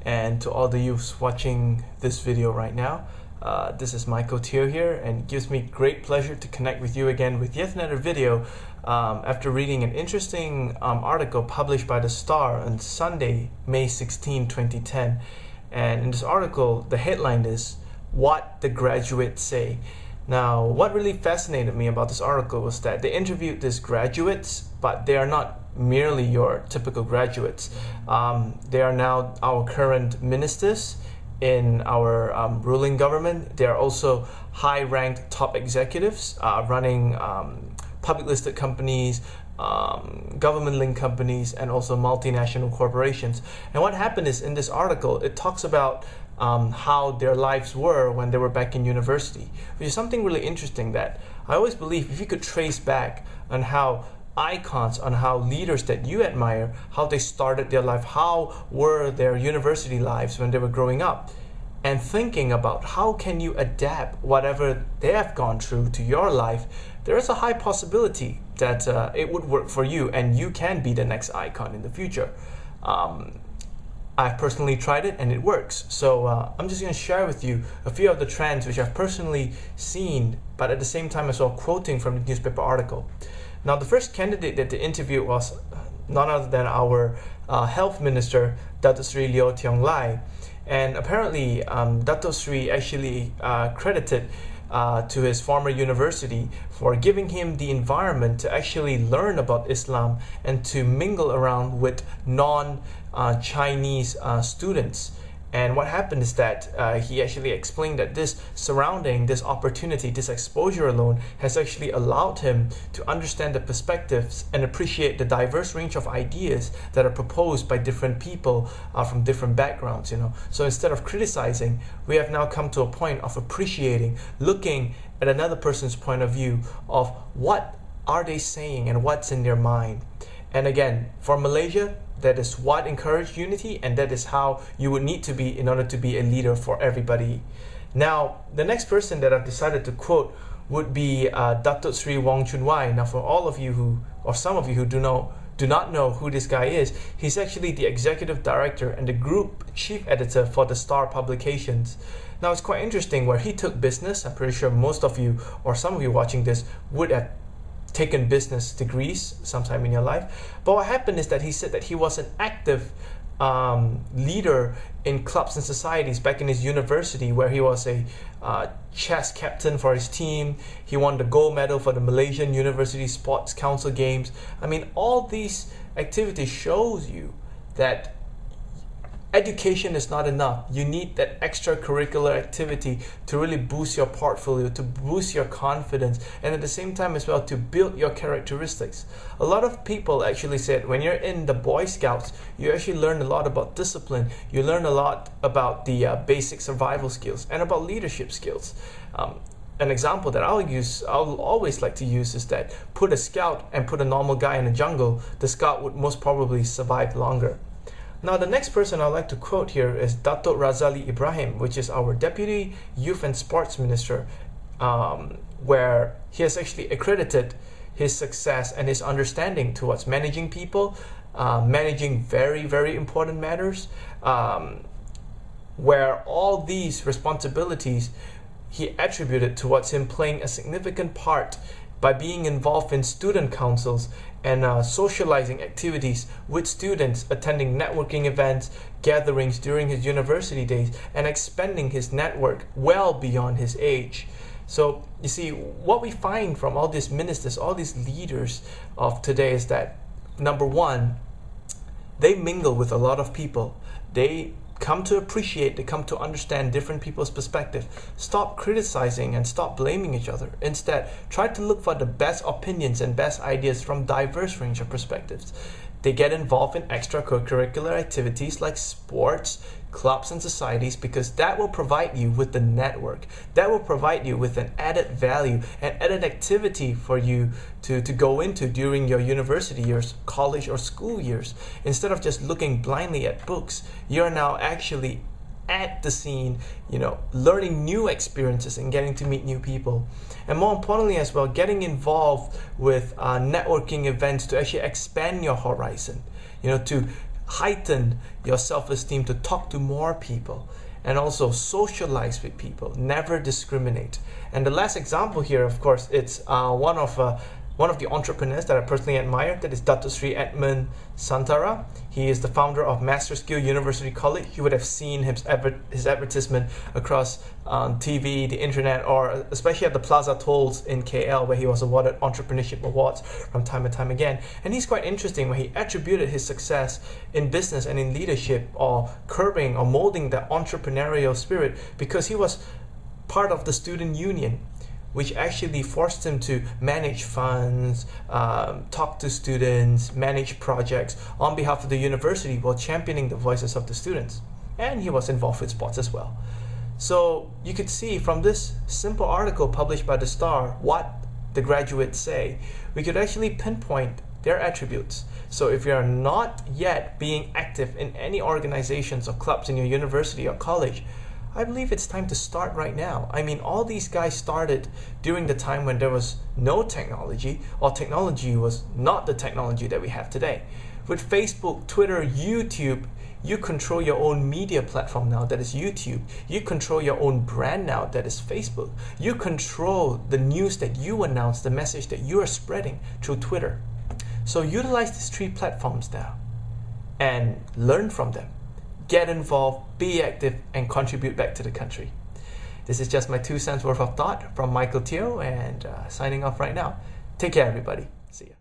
and to all the youths watching this video right now. This is Teoh here, and it gives me great pleasure to connect with you again with yet another video after reading an interesting article published by The Star on Sunday, May 16, 2010. And in this article, the headline is, "What the Graduates Say." Now, what really fascinated me about this article was that they interviewed these graduates, but they are not merely your typical graduates. They are now our current ministers in our ruling government. They are also high-ranked top executives running public listed companies, government-linked companies, and also multinational corporations. And what happened is, in this article, it talks about how their lives were when they were back in university, which is something really interesting that I always believe if you could trace back on how icons, on how leaders that you admire, how they started their life, how were their university lives when they were growing up, and thinking about how can you adapt whatever they have gone through to your life, there is a high possibility that it would work for you and you can be the next icon in the future. I've personally tried it and it works. So I'm just going to share with you a few of the trends which I've personally seen, but at the same time as well quoting from the newspaper article. Now, the first candidate that they interviewed was none other than our health minister, Dato Sri Leow Tiong Lai. And apparently, Dato Sri actually credited to his former university for giving him the environment to actually learn about Islam and to mingle around with non-Chinese students. And what happened is that he actually explained that this surrounding, this opportunity, this exposure alone has actually allowed him to understand the perspectives and appreciate the diverse range of ideas that are proposed by different people from different backgrounds, So instead of criticizing, we have now come to a point of appreciating, looking at another person's point of view of what are they saying and what's in their mind. And again, for Malaysia, that is what encouraged unity, and that is how you would need to be in order to be a leader for everybody. Now, the next person that I've decided to quote would be Dato Sri Wong Chun Wai. Now, for all of you who, or some of you who do not know who this guy is, he's actually the executive director and the group chief editor for The Star publications. Now, it's quite interesting where he took business. I'm pretty sure most of you, or some of you watching this, would have taken business degrees sometime in your life. But what happened is that he said that he was an active leader in clubs and societies back in his university, where he was a chess captain for his team. He won the gold medal for the Malaysian University Sports Council Games. I mean, all these activities shows you that education is not enough. You need that extracurricular activity to really boost your portfolio, to boost your confidence, and at the same time as well to build your characteristics. A lot of people actually said when you're in the Boy Scouts, you actually learn a lot about discipline. You learn a lot about the basic survival skills and about leadership skills. An example that I'll always like to use is that put a scout and put a normal guy in the jungle, the scout would most probably survive longer. Now, the next person I'd like to quote here is Dato Razali Ibrahim, which is our Deputy Youth and Sports Minister, where he has actually accredited his success and his understanding towards managing people, managing very, very important matters, where all these responsibilities he attributed towards him playing a significant part by being involved in student councils and socializing activities with students, attending networking events, gatherings during his university days, and expanding his network well beyond his age. So you see, what we find from all these ministers, all these leaders of today is that, number one, they mingle with a lot of people. They come to appreciate, they come to understand different people's perspective. Stop criticizing and stop blaming each other. Instead, try to look for the best opinions and best ideas from diverse range of perspectives. They get involved in extracurricular activities like sports, clubs, and societies, because that will provide you with the network. That will provide you with an added value, an added activity for you to go into during your university years, college or school years. Instead of just looking blindly at books, you're now actually at the scene, learning new experiences and getting to meet new people. And more importantly as well, getting involved with networking events to actually expand your horizon, to heighten your self-esteem to talk to more people and also socialize with people. Never discriminate. And the last example here, of course, it's one of the entrepreneurs that I personally admire. That is Dato Sri Edmund Santara. He is the founder of Master Skill University College. You would have seen his advertisement across TV, the internet, or especially at the Plaza Tolls in KL, where he was awarded entrepreneurship awards from time and time again. And he's quite interesting when he attributed his success in business and in leadership, or curbing or molding the entrepreneurial spirit, because he was part of the student union, which actually forced him to manage funds, talk to students, manage projects on behalf of the university while championing the voices of the students. And he was involved with sports as well. So you could see from this simple article published by The Star what the graduates say. We could actually pinpoint their attributes. So if you're not yet being active in any organizations or clubs in your university or college, I believe it's time to start right now. I mean, all these guys started during the time when there was no technology, or technology was not the technology that we have today. With Facebook, Twitter, YouTube, you control your own media platform now, that is YouTube. You control your own brand now, that is Facebook. You control the news that you announce, the message that you are spreading through Twitter. So utilize these 3 platforms now and learn from them. Get involved, be active, and contribute back to the country. This is just my 2 cents worth of thought from Michael Teoh, and signing off right now. Take care, everybody. See ya.